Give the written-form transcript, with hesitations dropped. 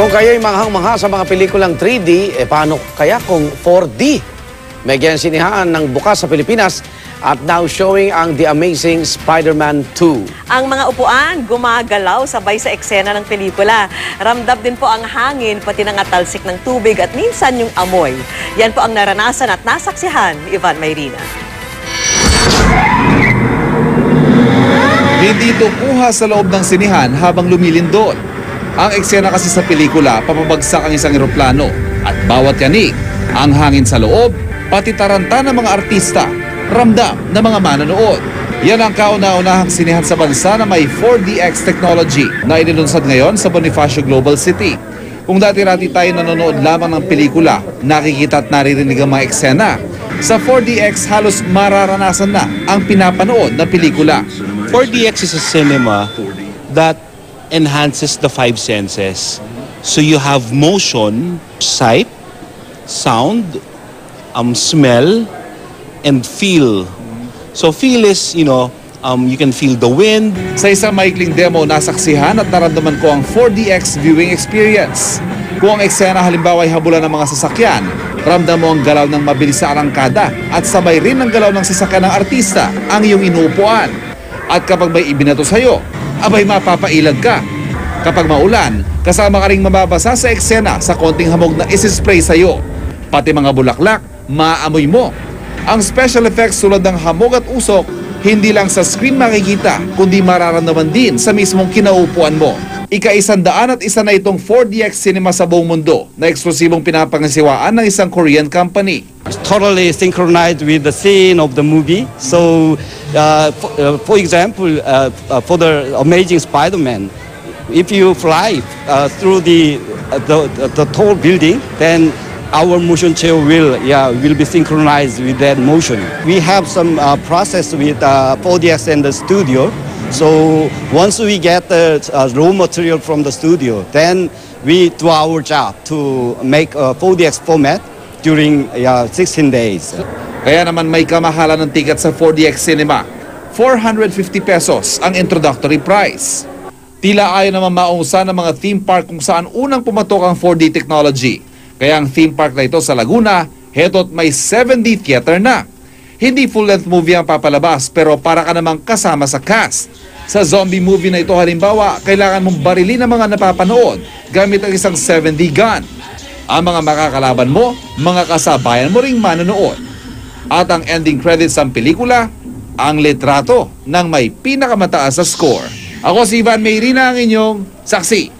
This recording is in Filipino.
Kung kayo'y manghang-mangha sa mga pelikulang 3D, paano kaya kung 4D? May sinihaan ng bukas sa Pilipinas at now showing ang The Amazing Spider-Man 2. Ang mga upuan gumagalaw sabay sa eksena ng pelikula. Ramdam din po ang hangin, pati ng talsik ng tubig at minsan yung amoy. Yan po ang naranasan at nasaksihan ni Ivan Mayrina. Hindi ito kuha sa loob ng sinihan habang lumilindol. Ang eksena kasi sa pelikula, papabagsak ang isang eroplano at bawat yanig, ang hangin sa loob, pati taranta ng mga artista, ramdam ng mga manonood. Yan ang kauna-unahang sinihan sa bansa na may 4DX technology na inilunsad ngayon sa Bonifacio Global City. Kung dati-rati tayo nanonood lamang ng pelikula, nakikita at naririnig ang mga eksena. Sa 4DX halos mararanasan na ang pinapanood na pelikula. 4DX is a cinema that enhances the five senses. So you have motion, sight, sound, smell, and feel. So feel is, you can feel the wind. Sa isang maikling demo, nasaksihan at naramdaman ko ang 4DX viewing experience. Kung ang eksena halimbawa ay habulan ng mga sasakyan, ramdam mo ang galaw ng mabilis sa arangkada at sabay rin ng galaw ng sasakyan ng artista ang iyong inuupuan. At kapag may ibinato sa'yo, abay mapapailag ka. Kapag maulan, kasama ka ring mababasa sa eksena sa konting hamog na isispray sa'yo. Pati mga bulaklak, maamoy mo. Ang special effects tulad ng hamog at usok, hindi lang sa screen makikita, kundi mararamdaman din sa mismong kinaupuan mo. Ika-101 na itong 4DX cinema sa buong mundo na eksklusibong pinapangasiwaan ng isang Korean company. It's totally synchronized with the scene of the movie. So, for example, for the Amazing Spider-Man, if you fly through the tall building, then our motion chair will be synchronized with that motion. We have some process with 4DX in the studio. So once we get the raw material from the studio, then we do our job to make a 4DX format during 16 days. Kaya naman may kamahalan ng ticket sa 4DX Cinema. 450 pesos ang introductory price. Tila ayaw naman maungusan ng mga theme park kung saan unang pumatok ang 4D technology. Kaya ang theme park na ito sa Laguna, heto't may 7D theater na. Hindi full-length movie ang papalabas pero para ka namang kasama sa cast. Sa zombie movie na ito halimbawa, kailangan mong barilin ang mga napapanood gamit ang isang 7D gun. Ang mga makakalaban mo, mga kasabayan mo ring manonood. At ang ending credits ng pelikula, ang litrato ng may pinakamataas sa score. Ako si Ivan Mayrina, ang inyong saksi.